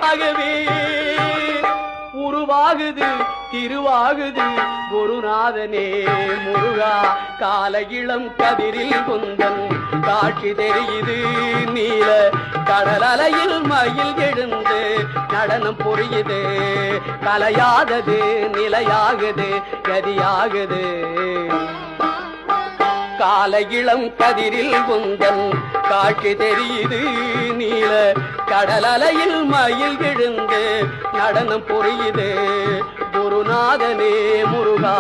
ஆகவே உருவாகுது திருவாகுது குருநாதனே முருகா. கால இளம் கதிரில் குந்தன் காட்சி தெரியுது நீல கடல் அலையில் மயில் எழுந்து நடனம் புரியுது. கலையாதது நிலையாகுது கதியாகுது. கால இளம் கதிரில் குந்தன் காட்சி தெரியுது நீல கடல் அலையில் மயில் எழுந்து நடனம் புரியுது குருநாதனே முருகா.